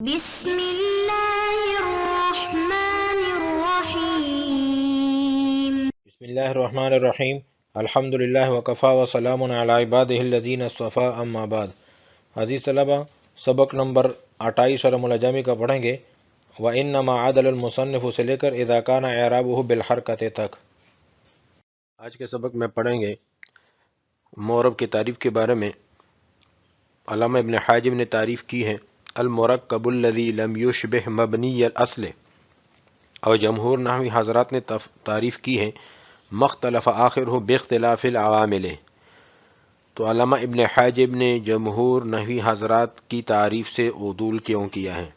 بسم اللہ الرحمن الرحیم بسم اللہ الرحمن الرحیم الحمد للہ وکفا وسلام علی عبادہ الذین اصطفیٰ اما بعد۔ عزیز طلبہ، سبق نمبر 28 اور ملجمی کا پڑھیں گے۔ وَإِنَّمَا عَدَلَ الْمُصَنِّفُ سے لے کر اِذَا كَانَ إِعْرَابُهُ بِالْحَرْكَةِ تک۔ آج کے سبق میں پڑھیں گے مورب کی تعریف کے بارے میں۔ علامہ ابن حاجب نے تعریف کی ہے المرکب الذی لم یشبہ مبنی الاصل، اور جمہور نحوی حضرات نے تعریف کی ہے مختلف آخرہ باختلاف العوامل۔ تو علامہ ابن حاجب نے جمہور نحوی حضرات کی تعریف سے عدول کیوں کیا ہے،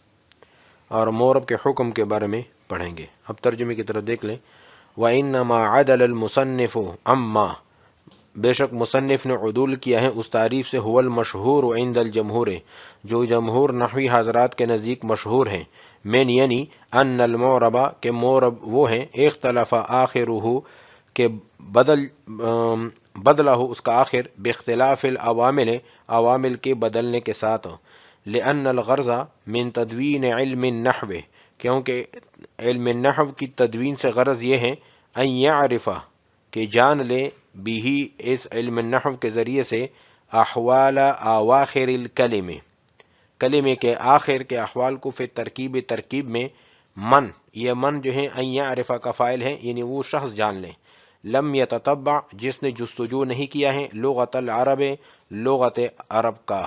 اور مورب کے حکم کے بارے میں پڑھیں گے۔ اب ترجمے کی طرف دیکھ لیں۔ وَإِنَّمَا عَدَلَ الْمُصَنِّفُ عَمَّا، بے شک مصنف نے عدول کیا ہے اس تعریف سے هو المشہور عند الجمہور، جو جمہور نحوی حضرات کے نزدیک مشہور ہیں، من یعنی ان المعربہ کہ مورب وہ ہیں اختلف آخرہ کہ بدلہ اس کا آخر باختلاف العوامل عوامل کے بدلنے کے ساتھ، لأن الغرض من تدوین علم النحو کیونکہ علم النحو کی تدوین سے غرض یہ ہے ان یعرف کہ جان لے بھی اس علم النحو کے ذریعے سے احوال اواخر الکلمے کلمے کے آخر کے احوال کو فی ترکیب میں من، یہ من جو ہے ان یعرف کا فاعل ہے، یعنی وہ شخص جان لے لم یتتبع جس نے جستجو نہیں کیا ہے لغت العرب لغت عرب کا،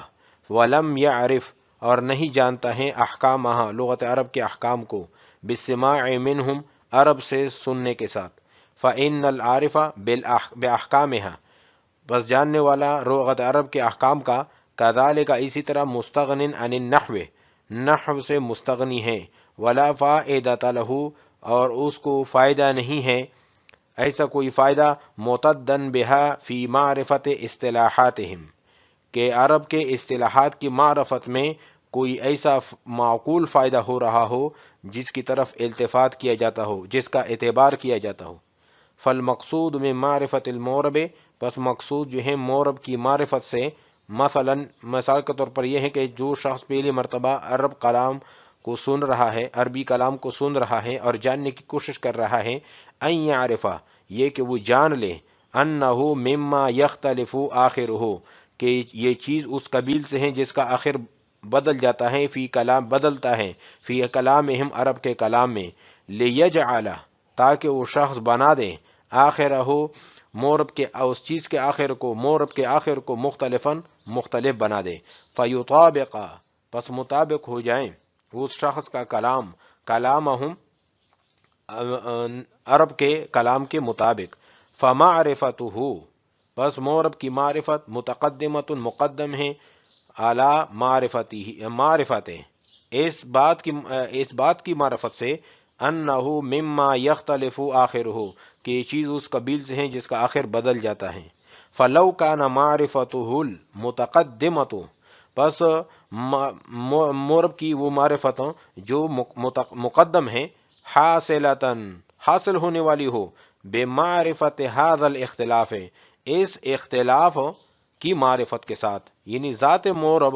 ولم یعرف اور نہیں جانتا ہے احکامہا لغت عرب کے احکام کو، بالسماع منہم عرب سے سننے کے ساتھ، فإن العارف بأحکامہا بس جاننے والا لغت عرب کے احکام کا، کذالک اسی طرح مستغن عن النحو نحو سے مستغنی ہے، ولا فائدۃ لہ اور اس کو فائدہ نہیں ہے ایسا کوئی فائدہ معتدن بہا فی معرفت اصطلاحاتہم کہ عرب کے اصطلاحات کی معرفت میں کوئی ایسا معقول فائدہ ہو رہا ہو جس کی طرف التفات کیا جاتا ہو، جس کا اعتبار کیا جاتا ہو۔ فالمقصود من معرفت المورب پس مقصود جو ہے مورب کی معرفت سے، مثال کے طور پر یہ ہے کہ جو شخص پہلی مرتبہ عرب کلام کو سن رہا ہے، عربی کلام کو سن رہا ہے اور جاننے کی کوشش کر رہا ہے، ان یعرف یہ کہ وہ جان لے انہ مما یختلف آخرہ کہ یہ چیز اس قبیل سے ہے جس کا آخر بدل جاتا ہے، فی کلام بدلتا ہے، فی کلامہم عرب کے کلام میں، لیجعل تاکہ وہ شخص بنا دے آخرہ مورب کے اس چیز کے آخر کو، مورب کے آخر کو مختلف بنا دے، فیطابق پس مطابق ہو جائیں اس شخص کا کلام کلامہم عرب کے کلام کے مطابق، فمعرفتہ بس مورب کی معرفت متقدمۃ مقدم ہے اعلی معرفت اس بات کی معرفت سے انہ مما یختلف آخرہ کہ یہ چیز اس قبیل سے ہے جس کا آخر بدل جاتا ہے، فلو کان معرفتہ المتقدمۃ بس مورب کی وہ معرفت جو مقدم ہے حاصل ہونے والی ہو بمعرفت هذا الاختلاف اس اختلاف کی معرفت کے ساتھ، یعنی ذات مورب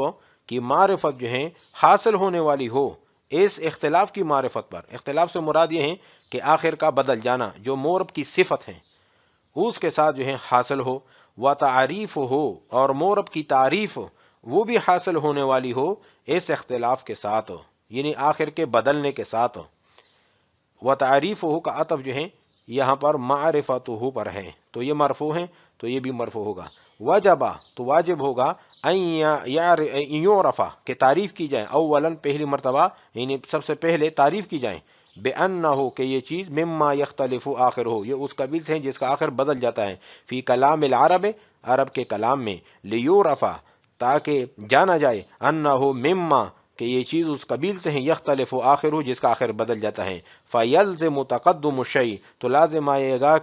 کی معرفت جو ہے حاصل ہونے والی ہو اس اختلاف کی معرفت پر۔ اختلاف سے مراد یہ ہے کہ آخر کا بدل جانا جو مورب کی صفت ہے اس کے ساتھ جو ہے حاصل ہو، وتعریف ہو اور مورب کی تعریف وہ بھی حاصل ہونے والی ہو اس اختلاف کے ساتھ، یعنی آخر کے بدلنے کے ساتھ۔ وتعریف ہو کا عطف جو ہے یہاں پر معرفت ہو پر ہے، تو یہ مرفوع ہے تو یہ بھی مرفوع ہوگا۔ وجبہ تو واجب ہوگا ان یعرف کہ تعریف کی جائے، اولا پہلی مرتبہ یعنی سب سے پہلے تعریف کی جائے، بأنہ کہ یہ چیز مما یختلف آخرہ یہ اس قبیل سے ہے جس کا آخر بدل جاتا ہے، فی کلام العرب عرب کے کلام میں، لیعرف تاکہ جانا جائے انہ مما کہ یہ چیز اس قبیل سے ہے یختلف آخرہ جس کا آخر بدل جاتا ہے، فیلزم تقدم الشیء تو لازم آئے گا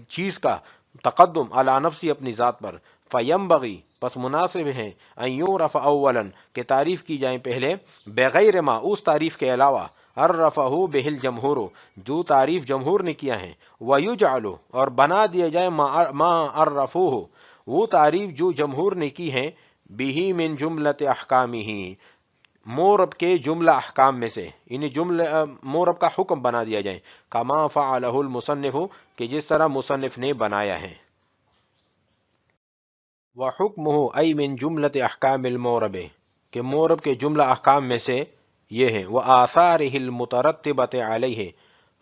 چیز کا تقدم علی نفسی اپنی ذات پر، فینبغی پس مناسب ہے ان یعرف اولا کہ تعریف کی جائیں پہلے، بغیر ما اس تعریف کے علاوہ عرفہ بہ الجمہور جو تعریف جمہور نے کیا ہے، ویجعل اور بنا دیا جائے ما عرفوہ وہ تعریف جو جمہور نے کی ہے، بہ من جملۃ احکامہ مورب کے جملہ احکام میں سے، یعنی جملہ مورب کا حکم بنا دیا جائے، کما فعلہ المصنف، کہ جس طرح مصنف نے بنایا ہے۔ وحکمہ ای من جملت احکام المورب، کہ مورب کے جملہ احکام میں سے یہ ہیں، وآثارہ المترتبۃ علیہ،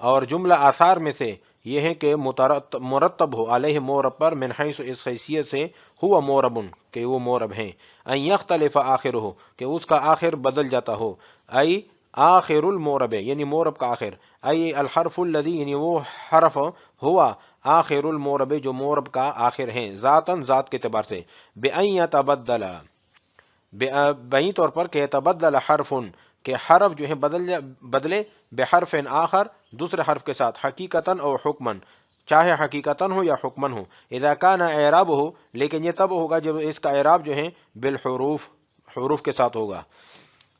اور جملہ آثار میں سے یہ ہے کہ مرتب ہو علیہ مورب پر، من حیث اس حیثیت سے، ہوا مورب کہ وہ مورب ہیں، ان یختلف آخرہ کہ اس کا آخر بدل جاتا ہو، ای آخر المورب یعنی مورب کا آخر، ای الحرف الذی یعنی وہ حرف، ہوا آخر المورب جو مورب کا آخر ہیں، ذاتاً ذات کے اعتبار سے، بأن یتبدل بئی طور پر کہ تبدل حرف کہ حرف جو ہے بدلے بحرف آخر دوسرے حرف کے ساتھ، حقیقتاً او حکمن چاہے حقیقتاً ہو یا حکمن ہو، اذا کان اعراب ہو لیکن یہ تب ہوگا جب اس کا اعراب جو ہے بالحروف حروف کے ساتھ ہوگا،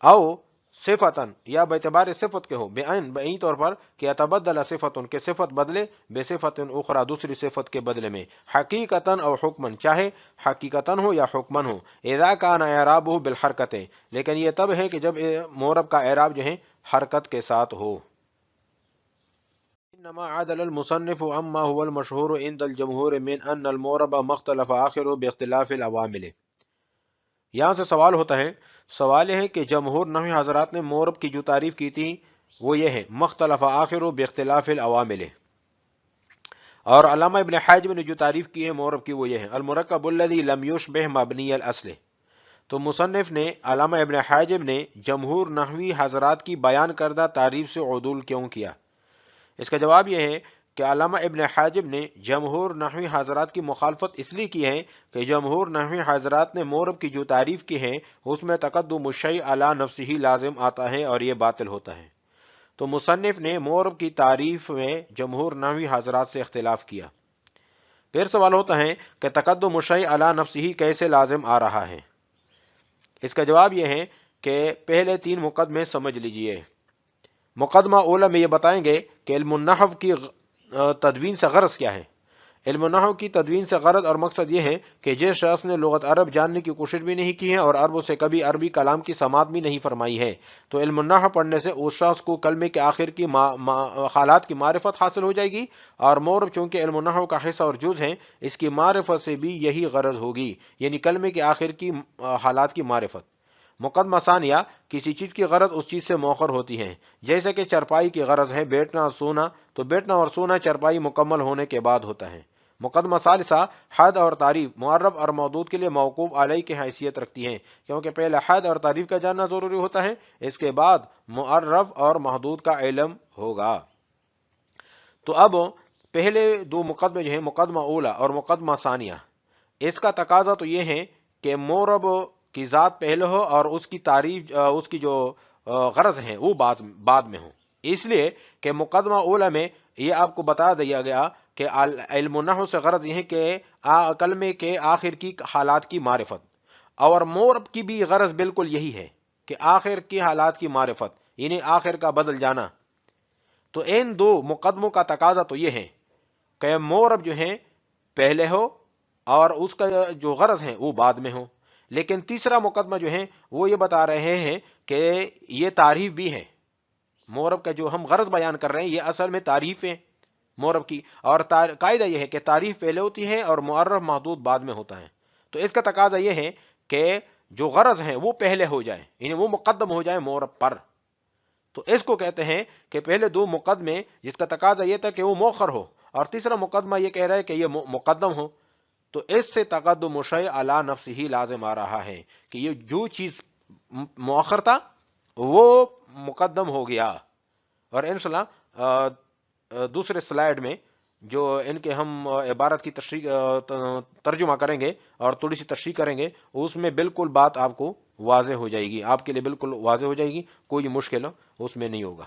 او صفتاً یا باعتبار صفت کے ہو، بئی طور پر کہ تبدل صفتن کہ صفت بدلے بے صفت اخرى دوسری صفت کے بدلے میں، حقیقتاً او حکمن چاہے حقیقتاً ہو یا حکمن ہو، اذا کان اعرابہ بالحرکت لیکن یہ تب ہے کہ جب مورب کا اعراب جو ہے حرکت کے ساتھ ہو۔ انما عدل المصنف عما هو المشهور عند الجمهور من ان المورب مختلف آخره باختلاف العوامل۔ یہاں سے سوال ہوتا ہے، سوال یہ ہے کہ جمہور نحوی حضرات نے مورب کی جو تعریف کی تھی وہ یہ ہے، مختلف آخر باختلاف العوامل، اور علامہ ابن حاجب نے جو تعریف کی ہے مورب کی وہ یہ ہے، المرکب الذی لم یشبہ مبنی الاصل۔ تو مصنف نے علامہ ابن حاجب نے جمہور نحوی حضرات کی بیان کردہ تعریف سے عدول کیوں کیا؟ اس کا جواب یہ ہے کہ علامہ ابن حاجب نے جمہور نحوی حضرات کی مخالفت اس لیے کی ہے کہ جمہور نحوی حضرات نے مورب کی جو تعریف کی ہے اس میں تقدم الشیء علی نفسہ لازم آتا ہے اور یہ باطل ہوتا ہے۔ تو مصنف نے مورب کی تعریف میں جمہور نحوی حضرات سے اختلاف کیا۔ پھر سوال ہوتا ہے کہ تقدم الشیء علی نفسہ کیسے لازم آ رہا ہے؟ اس کا جواب یہ ہے کہ پہلے 3 مقدمے سمجھ لیجئے۔ مقدمہ اولا میں یہ بتائیں گے کہ علم النحو کی تدوین سے غرض کیا ہے۔ علم النحو کی تدوین سے غرض اور مقصد یہ ہے کہ جس شخص نے لغت عرب جاننے کی کوشش بھی نہیں کی ہے اور عربوں سے کبھی عربی کلام کی سماعت بھی نہیں فرمائی ہے، تو علم النحو پڑھنے سے اس شخص کو کلمے کے آخر کی حالات کی معرفت حاصل ہو جائے گی، اور مورب چونکہ علم النحو کا حصہ اور جز ہے اس کی معرفت سے بھی یہی غرض ہوگی، یعنی کلمے کے آخر کی حالات کی معرفت۔ مقدمہ ثانیہ، کسی چیز کی غرض اس چیز سے مؤخر ہوتی ہے، جیسے کہ چرپائی کی غرض ہے بیٹھنا اور سونا، تو بیٹھنا اور سونا چرپائی مکمل ہونے کے بعد ہوتا ہے۔ مقدمہ ثالثہ، حد اور تعریف معرف اور محدود کے لیے موقوف علیہ کی حیثیت رکھتی ہیں، کیونکہ پہلے حد اور تعریف کا جاننا ضروری ہوتا ہے، اس کے بعد معرف اور محدود کا علم ہوگا۔ تو اب پہلے 2 مقدمے جو ہیں، مقدمہ اولا اور مقدمہ ثانیہ، اس کا تقاضا تو یہ ہے کہ مورب کی ذات پہلے ہو اور اس کی تعریف اس کی جو غرض ہیں وہ بعد میں ہو، اس لیے کہ مقدمہ اولا میں یہ آپ کو بتا دیا گیا کہ علم النحو سے غرض یہ ہے کہ کلمے کے آخر کی حالات کی معرفت، اور مورب کی بھی غرض بالکل یہی ہے کہ آخر کی حالات کی معرفت، یعنی آخر کا بدل جانا۔ تو ان 2 مقدموں کا تقاضا تو یہ ہے کہ مورب جو ہیں پہلے ہو اور اس کا جو غرض ہے وہ بعد میں ہو، لیکن تیسرا مقدمہ جو ہے وہ یہ بتا رہے ہیں کہ یہ تعریف بھی ہے، مورب کا جو ہم غرض بیان کر رہے ہیں یہ اصل میں تعریف ہے مورب کی، اور قاعدہ یہ ہے کہ تعریف پہلے ہوتی ہے اور معرف محدود بعد میں ہوتا ہے۔ تو اس کا تقاضا یہ ہے کہ جو غرض ہے وہ پہلے ہو جائے، یعنی وہ مقدم ہو جائے مورب پر، تو اس کو کہتے ہیں کہ پہلے 2 مقدمے جس کا تقاضا یہ تھا کہ وہ مؤخر ہو، اور تیسرا مقدمہ یہ کہہ رہا ہے کہ یہ مقدم ہو، تو اس سے تقدم الشیء علی نفسہ لازم آ رہا ہے کہ یہ جو چیز مؤخر تھا وہ مقدم ہو گیا۔ اور انشاءاللہ دوسرے سلائیڈ میں جو ان کے ہم عبارت کی ترجمہ کریں گے اور تھوڑی سی تشریح کریں گے، اس میں بالکل بات آپ کو واضح ہو جائے گی، آپ کے لیے بالکل واضح ہو جائے گی، کوئی مشکل اس میں نہیں ہوگا۔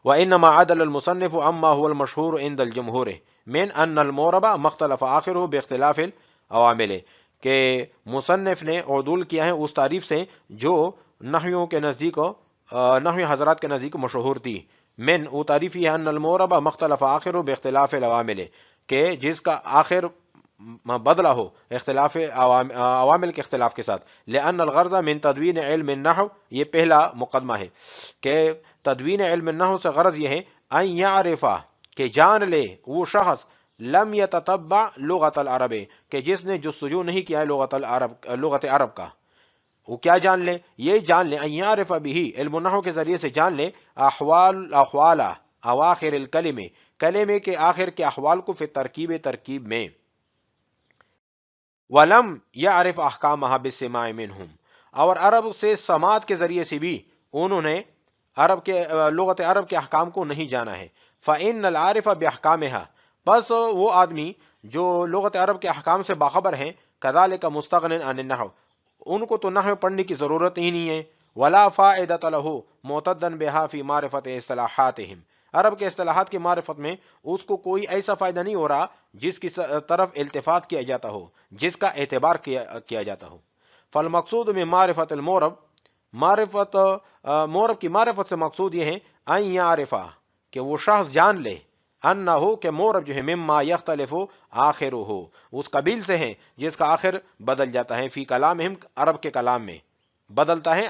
وَإِنَّمَا عَدَلَ الْمُصَنِّفُ عَمَّا هُوَ الْمَشْهُورُ عِنْدَ الْجُمْهُورِ مِنْ أَنَّ الْمُعْرَبَ مَخْتَلَفَ آخِرُهُ بِاخْتِلَافِ الْعَوَامِلِ، کہ مصنف نے عدول کیا ہے اس تعریف سے جو نحویوں کے نزدیک نحوی حضرات کے نزدیک مشہور تھی، من وہ تعریف یہ ہے ان المعرب مختلف آخر باختلاف العوامل، کہ جس کا آخر بدلہ ہو اختلاف عوامل کے اختلاف کے ساتھ. لأن الغرض من تدوین علم النحو، یہ پہلا مقدمہ ہے کہ تدوین علم النحو سے غرض یہ ہے ان یعرف کہ جان لے وہ شخص لم یتتبع لغت العرب کہ جس نے جستجو نہیں کیا ہے لغت عرب کا. وہ کیا جان لے؟ یہ جان لے ان یعرف بھی علم النحو کے ذریعے سے جان لے احوال اواخر الکلمے، کلمے کے آخر کے احوال کو فی ترکیب میں. ولم یعرف احکامها بالسماع منہم، اور عرب سے سماعت کے ذریعے سے بھی انہوں نے لغت عرب کے احکام کو نہیں جانا ہے. فإن العارف بأحکامها، بس وہ آدمی جو لغت عرب کے احکام سے باخبر ہیں، کذالک مستغن عن النحو، ان کو تو نحو پڑھنے کی ضرورت ہی نہیں ہے. ولا فائدۃ له معتدا بها فی معرفت اصطلاحاتهم، عرب کے اصطلاحات کی معرفت میں اس کو کوئی ایسا فائدہ نہیں ہو رہا جس کی طرف التفات کیا جاتا ہو، جس کا اعتبار کیا جاتا ہو. فالمقصود میں معرفت المورب، مورب کی معرفت سے مقصود یہ ہے ان یعرفا کہ وہ شخص جان لے انہو کہ مورب جو ہے مما یختلف آخرہ، اس قبیل سے ہے جس کا آخر بدل جاتا ہے، فی کلامہم، عرب کے کلام میں بدلتا ہے،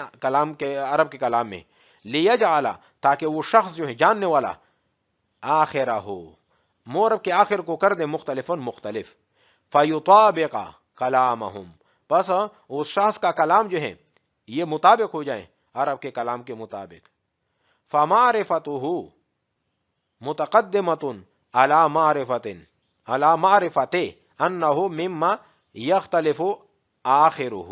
عرب کے کلام میں. لیجعل، تاکہ وہ شخص جو ہے جاننے والا آخرہ ہو، مورب کے آخر کو کر دے مختلف. فیطابق کلامہم، بس اس شخص کا کلام جو ہے یہ مطابق ہو جائے عرب کے کلام کے مطابق. فمعرفتہ متقدمۃ علی معرفت انہ مما یختلف آخرہ.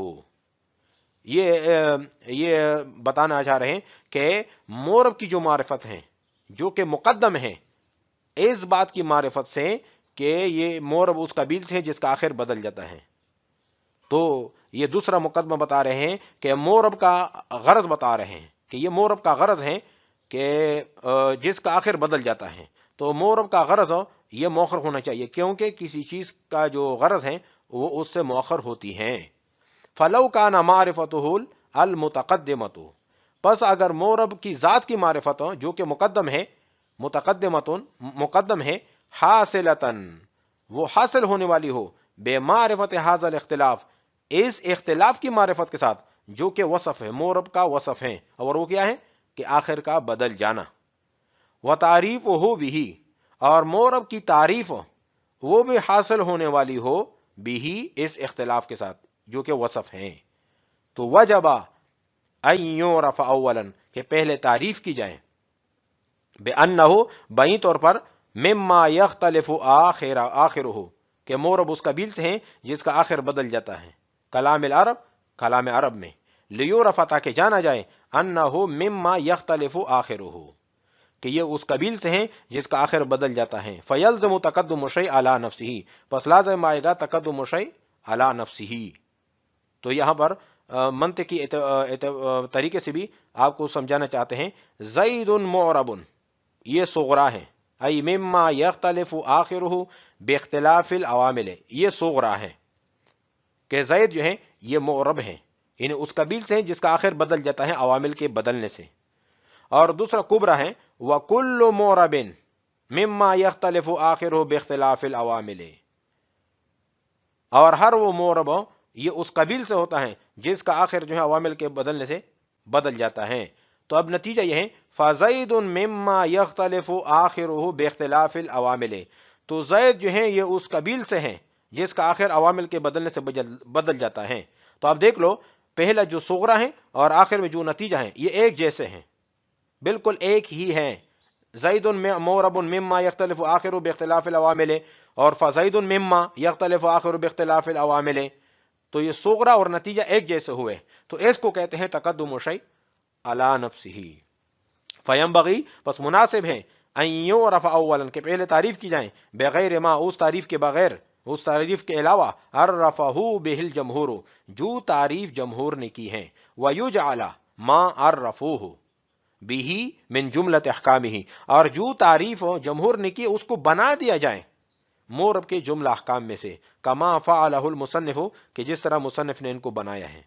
یہ بتانا چاہ رہے ہیں کہ مورب کی جو معرفت ہیں جو کہ مقدم ہیں اس بات کی معرفت سے کہ یہ مورب اس قبیل سے ہے جس کا آخر بدل جاتا ہے. تو یہ دوسرا مقدمہ بتا رہے ہیں کہ مورب کا غرض بتا رہے ہیں کہ یہ مورب کا غرض ہے کہ جس کا آخر بدل جاتا ہے. تو مورب کا غرض یہ مؤخر ہونا چاہیے، کیونکہ کسی چیز کا جو غرض ہے وہ اس سے مؤخر ہوتی ہیں. فلو کان معرفتہ المتقدمۃ، پس اگر مورب کی ذات کی معرفت جو کہ مقدم ہے، مقدم ہے، حاصلتاً وہ حاصل ہونے والی ہو، بے معرفت حاصل الاختلاف، اس اختلاف کی معرفت کے ساتھ جو کہ وصف ہے، مورب کا وصف ہے، اور وہ کیا ہے کہ آخر کا بدل جانا. وتعریف ہو بھی، اور مورب کی تعریف وہ بھی حاصل ہونے والی ہو بھی اس اختلاف کے ساتھ جو کہ وصف ہیں. تو وجب ان یعرف اولا کہ پہلے تعریف کی جائے، بانہ بئی طور پر، مما یختلف آخرہ کہ مورب اس قبیل سے ہیں جس کا آخر بدل جاتا ہے، کلام عرب میں. لیعرف تاکہ جانا جائے، انہ مما یختلف آخرہ کہ یہ اس قبیل سے ہیں جس کا آخر بدل جاتا ہے. فیلزم تقدم شیء علی نفسہ، پس لازم آئے گا تقدم شیء علی نفسہ. تو یہاں پر منطقی طریقے سے بھی آپ کو سمجھانا چاہتے ہیں، زید معرب یہ صغرا ہے، ای مما یختلف آخرہ باختلاف العوامل، یہ صغرا ہے کہ زید جو ہے یہ معرب ہے، یعنی اس قبیل سے ہیں جس کا آخر بدل جاتا ہے عوامل کے بدلنے سے. اور دوسرا کبرا ہے، وَكُلُّ مُعْرَبٍ مِمَّا يَخْتَلِفُ آخِرُهُ بِاخْتِلَافِ الْعَوَامِلِ، اور ہر وہ معرب یہ اس قبیل سے ہوتا ہے جس کا آخر جو ہے عوامل کے بدلنے سے بدل جاتا ہے. تو اب نتیجہ یہ ہے فَزَيْدٌ مِمَّا يَخْتَلِفُ آخِرُهُ بِاخْتِلَافِ الْعَوَامِلِ، تو زید جو ہے یہ اس قبیل سے ہیں جس کا آخر عوامل کے بدلنے سے بدل جاتا ہے. تو اب دیکھ لو، پہلا جو صغرا ہے اور آخر میں جو نتیجہ ہے یہ ایک جیسے ہیں، بالکل ایک ہی ہیں. زید معرب مما یختلف آخر باختلاف العوامل، اور فزید مما یختلف آخر باختلاف العوامل. تو یہ صغرا اور نتیجہ ایک جیسے ہوئے، تو اس کو کہتے ہیں تقدم شیء علی نفسہ. فینبغی، پس مناسب ہے، ان یعرف اولا کہ پہلے تعریف کی جائیں، بغیر ما اس تعریف کے بغیر، اس تعریف کے علاوہ، عرفہ بہ الجمہور جو تعریف جمہور نے کی ہے، ویجعل ما عرفوہ بھی من جملت احکامہ، اور جو تعریف جمہور نے کی اس کو بنا دیا جائے مورب کے جملہ احکام میں سے، کما فعلہ المصنف کہ جس طرح مصنف نے ان کو بنایا ہے.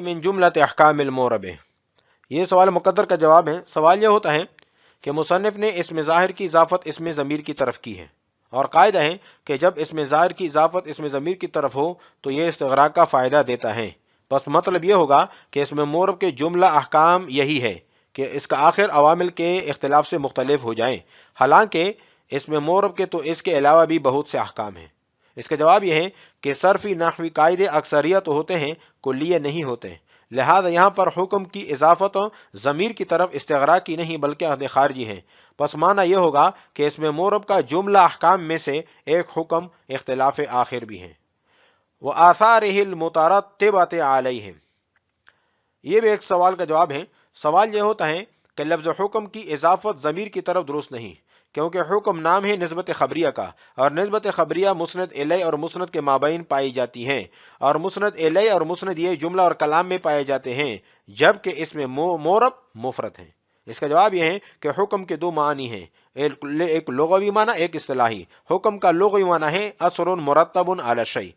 من جملت احکام المورب، یہ سوال مقدر کا جواب ہے. سوال یہ ہوتا ہے کہ مصنف نے اسم ظاہر کی اضافت اسم ضمیر کی طرف کی ہے، اور قاعدہ ہے کہ جب اسم ظاہر کی اضافت اسم ضمیر کی طرف ہو تو یہ استغراق کا فائدہ دیتا ہے. بس مطلب یہ ہوگا کہ اسم مورب کے جملہ احکام یہی ہے کہ اس کا آخر عوامل کے اختلاف سے مختلف ہو جائیں، حالانکہ اسم مورب کے تو اس کے علاوہ بھی بہت سے احکام ہیں. اس کا جواب یہ ہے کہ صرفی نحوی قاعدے اکثریت ہوتے ہیں، کلیہ نہیں ہوتے، لہذا یہاں پر حکم کی اضافت ضمیر کی طرف استغراق کی نہیں بلکہ عہد خارجی ہے. پس معنی یہ ہوگا کہ اس میں مورب کا جملہ احکام میں سے ایک حکم اختلاف آخر بھی ہے. وآثارہ المترتبۃ علیہ، یہ بھی ایک سوال کا جواب ہے. سوال یہ ہوتا ہے کہ لفظ حکم کی اضافت ضمیر کی طرف درست نہیں، کیونکہ حکم نام ہے نسبت خبریہ کا، اور نسبت خبریہ مسند الیہ اور مسند کے مابین پائی جاتی ہیں، اور مسند الیہ اور مسند یہ جملہ اور کلام میں پائے جاتے ہیں، جبکہ اس میں مورب مفرد ہیں. اس کا جواب یہ ہے کہ حکم کے دو معنی ہیں، ایک لغوی معنی، ایک اصطلاحی. حکم کا لغوی معنی ہے اثر مرتب علی الشیء،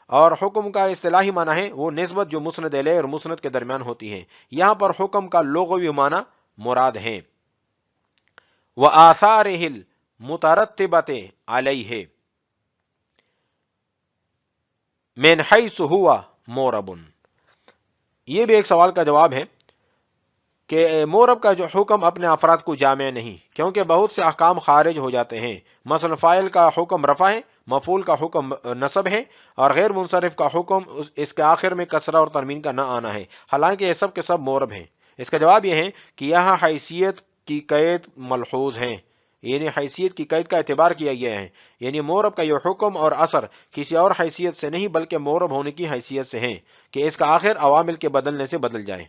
اور حکم کا اصطلاحی معنی ہے وہ نسبت جو مسند الیہ اور مسند کے درمیان ہوتی ہے. یہاں پر حکم کا لغوی معنی مراد ہے. وآثارہ المترتبۃ علیہ من حیث ہوا مورب، یہ بھی ایک سوال کا جواب ہے کہ مورب کا جو حکم اپنے افراد کو جامع نہیں، کیونکہ بہت سے احکام خارج ہو جاتے ہیں. مثلا فاعل کا حکم رفع ہے، مفعول کا حکم نصب ہے، اور غیر منصرف کا حکم اس کے آخر میں کسرہ اور تنوین کا نہ آنا ہے، حالانکہ یہ سب کے سب مورب ہیں. اس کا جواب یہ ہے کہ یہاں حیثیت کی قید ملحوظ ہیں، یعنی حیثیت کی قید کا اعتبار کیا گیا ہے، یعنی مورب کا یہ حکم اور اثر کسی اور حیثیت سے نہیں بلکہ مورب ہونے کی حیثیت سے ہیں کہ اس کا آخر عوامل کے بدلنے سے بدل جائے.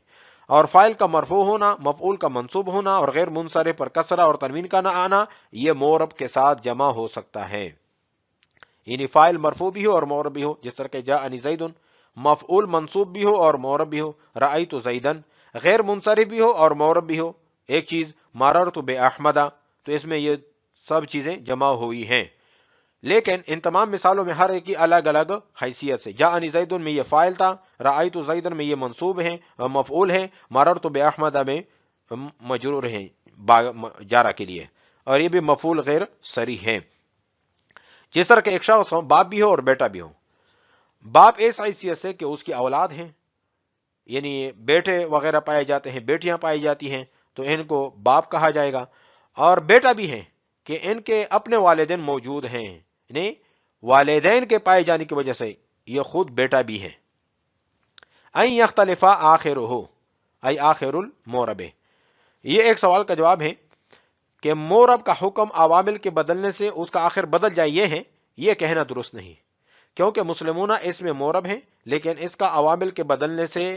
اور فاعل کا مرفوع ہونا، مفعول کا منصوب ہونا، اور غیر منصرف پر کسرہ اور تنوین کا نہ آنا، یہ مورب کے ساتھ جمع ہو سکتا ہے. یعنی فاعل مرفوع بھی ہو اور مورب بھی ہو، جس طرح کہ جاءنی زید، مفعول منصوب بھی ہو اور مورب بھی ہو، رأیت زیدن، غیر منصرف بھی ہو اور مورب بھی ہو. ایک چیز مررت باحمد، تو اس میں یہ سب چیزیں جمع ہوئی ہیں. لیکن ان تمام مثالوں میں ہر ایک کی الگ الگ حیثیت سے، جاءنی زید میں یہ فاعل تھا، رأیت زیدن میں یہ منصوب ہے، مفعول ہے، مررت باحمد میں مجرور ہے جارہ کے لیے، اور یہ بھی مفعول غیر صریح ہے. جس طرح کہ ایک شخص باپ بھی ہو اور بیٹا بھی ہو. باپ اس حیثیت سے کہ اس کی اولاد ہیں، یعنی بیٹے وغیرہ پائے جاتے ہیں، بیٹیاں پائی جاتی ہیں، تو ان کو باپ کہا جائے گا. اور بیٹا بھی ہے کہ ان کے اپنے والدین موجود ہیں، یعنی والدین کے پائے جانے کی وجہ سے یہ خود بیٹا بھی ہے. این یختلفا آخرہ، ای آخر المورب، یہ ایک سوال کا جواب ہے کہ مورب کا حکم عوامل کے بدلنے سے اس کا آخر بدل جائے، یہ کہنا درست نہیں، کیونکہ مسلمون اس میں مورب ہیں لیکن اس کا عوامل کے بدلنے سے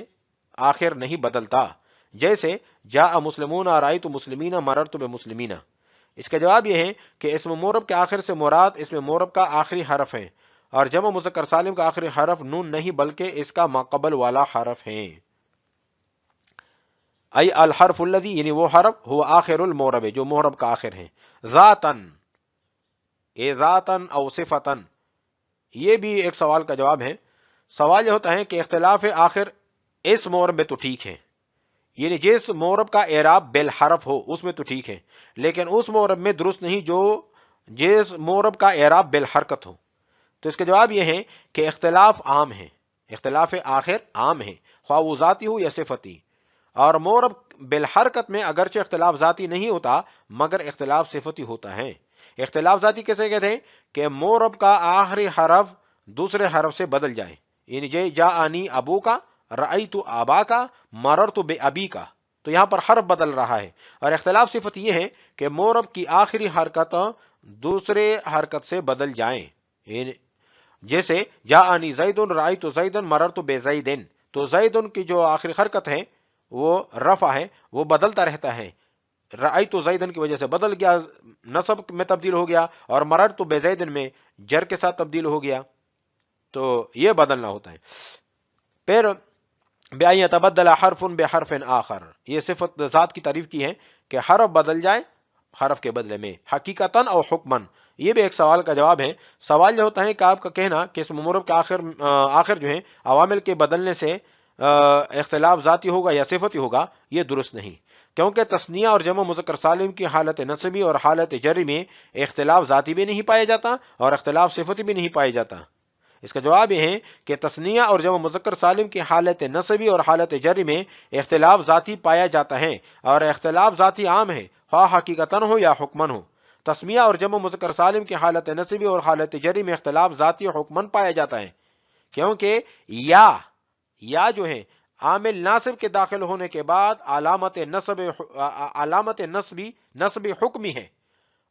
آخر نہیں بدلتا، جیسے جاء مسلمون، رأیت مسلمین، مررت بمسلمین. اس کا جواب یہ ہے کہ اسم مورب کے آخر سے مراد اسم مورب کا آخری حرف ہے، اور جمع مذکر سالم کا آخری حرف نون نہیں بلکہ اس کا ماقبل والا حرف ہے. ای الحرف الذی، یعنی وہ حرف ہوا آخر المورب جو مورب کا آخر ہے. ذاتن، اے ذاتن او صفتن، یہ بھی ایک سوال کا جواب ہے. سوال یہ ہوتا ہے کہ اختلاف آخر اس مورب میں تو ٹھیک ہے، یعنی جس مورب کا اعراب بالحرف ہو اس میں تو ٹھیک ہے، لیکن اس مورب میں درست نہیں جو جس مورب کا اعراب بالحرکت ہو. تو اس کا جواب یہ ہے کہ اختلاف عام ہے، اختلاف آخر عام ہے، خواہ وہ ذاتی ہو یا صفتی. اور مورب بالحرکت میں اگرچہ اختلاف ذاتی نہیں ہوتا مگر اختلاف صفتی ہوتا ہے. اختلاف ذاتی کیسے کہتے ہیں کہ مورب کا آخری حرف دوسرے حرف سے بدل جائے، یعنی جاءنی ابو کا، رأیت آبا کا، مررت بابی کا، تو یہاں پر حرف بدل رہا ہے. اور اختلاف صفت یہ ہے کہ مورب کی آخری حرکت دوسرے حرکت سے بدل جائیں، جیسے جاءنی زید، رأیت زیدن، مررت بزیدن، تو زیدن کی جو آخری حرکت ہے وہ رفع ہے، وہ بدلتا رہتا ہے. رأیت زیدن کی وجہ سے بدل گیا، نصب میں تبدیل ہو گیا، اور مررت بزیدن میں جر کے ساتھ تبدیل ہو گیا، تو یہ بدلنا ہوتا ہے. پھر بأن يتبدل حرف بحرف آخر، یہ صفت ذات کی تعریف کی ہے کہ حرف بدل جائے حرف کے بدلے میں، حقیقتاً او حکماً. یہ بھی ایک سوال کا جواب ہے. سوال یہ ہوتا ہے کہ آپ کا کہنا کہ اس مورب کے آخر جو ہیں عوامل کے بدلنے سے اختلاف ذاتی ہوگا یا صفتی ہوگا، یہ درست نہیں، کیونکہ تثنیہ اور جمع مذکر سالم کی حالت نسبی اور حالت جری میں اختلاف ذاتی بھی نہیں پایا جاتا اور اختلاف صفتی بھی نہیں پایا جاتا۔ اس کا جواب یہ ہے کہ تثنیہ اور جمع مذکر سالم کی حالت نسبی اور حالت جری میں اختلاف ذاتی پایا جاتا ہے، اور اختلاف ذاتی عام ہے، خواہ حقیقتاً ہو یا حکمن ہو۔ تسمیہ اور جمع مذکر سالم کی حالت نسبی اور حالت جری میں اختلاف ذاتی حکمن پایا جاتا ہے، کیونکہ یا جو ہے عامل ناصب کے داخل ہونے کے بعد علامت نصبی حکمی ہے،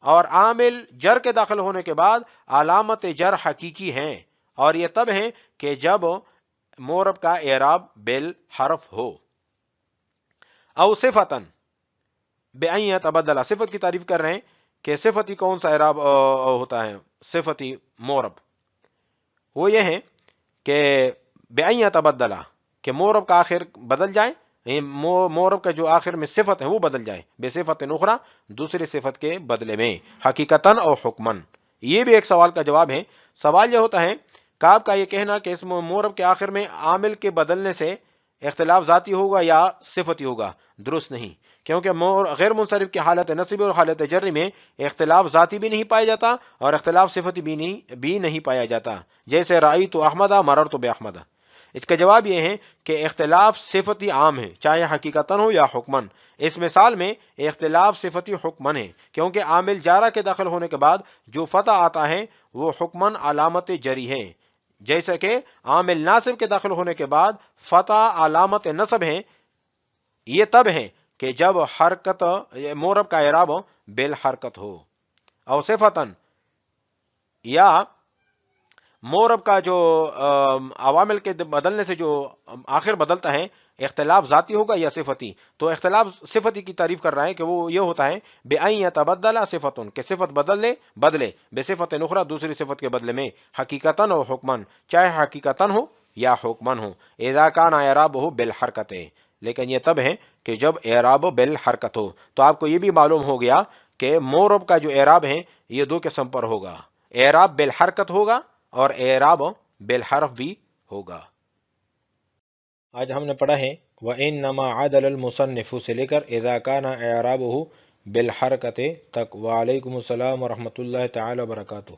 اور عامل جر کے داخل ہونے کے بعد علامت جر حقیقی ہیں، اور یہ تب ہیں کہ جب مورب کا اعراب بالحرف ہو۔ او صفتن بأن يتبدل، صفت کی تعریف کر رہے ہیں کہ صفتی کون سا اعراب ہوتا ہے، صفتی مورب وہ یہ ہے کہ بأن يتبدل، کہ مورب کا آخر بدل جائے، مورب کا جو آخر میں صفت ہے وہ بدل جائے، بے صفت نخرا، دوسری صفت کے بدلے میں، حقیقتاً اور حکمن۔ یہ بھی ایک سوال کا جواب ہے۔ سوال یہ ہوتا ہے کعب کا یہ کہنا کہ اس مورب کے آخر میں عامل کے بدلنے سے اختلاف ذاتی ہوگا یا صفتی ہوگا، درست نہیں، کیونکہ غیر منصرف کی حالت نصبی اور حالت جری میں اختلاف ذاتی بھی نہیں پایا جاتا اور اختلاف صفتی بھی نہیں پایا جاتا، جیسے رأیت احمد مررت باحمد۔ اس کا جواب یہ ہے کہ اختلاف صفتی عام ہے، چاہے حقیقتاً ہو یا حکمن۔ اس مثال میں اختلاف صفتی حکمن ہے، کیونکہ عامل جارہ کے داخل ہونے کے بعد جو فتح آتا ہے وہ حکمن علامت جری ہے، جیسے کہ عامل ناصب کے داخل ہونے کے بعد فتح علامت نصب ہے، یہ تب ہے کہ جب حرکت مورب کا اعراب بالحرکت ہو۔ او صفتن، یا مورب کا جو عوامل کے بدلنے سے جو آخر بدلتا ہے اختلاف ذاتی ہوگا یا صفتی، تو اختلاف صفتی کی تعریف کر رہا ہے کہ وہ یہ ہوتا ہے بأن يتبدل صفتن، کہ صفت بدلے بے صفت نخرا، دوسری صفت کے بدلے میں، حقیقتاً اور حکمن، چاہے حقیقتاً ہو یا حکمن ہو، اذا کان اعرابہ بالحرکت، لیکن یہ تب ہے کہ جب اعراب بالحرکت ہو۔ تو آپ کو یہ بھی معلوم ہو گیا کہ مورب کا جو اعراب ہے یہ دو قسم پر ہوگا، اعراب بالحرکت ہوگا اور اعراب بالحرف بھی ہوگا۔ آج ہم نے پڑھا ہے وَإِنَّمَا عَدَلَ الْمُصَنِّفُ سے لے کر اِذَا كَانَ اعرابہ بالحرکت تک۔ وعلیکم السلام ورحمۃ اللہ تعالی وبرکاتہ۔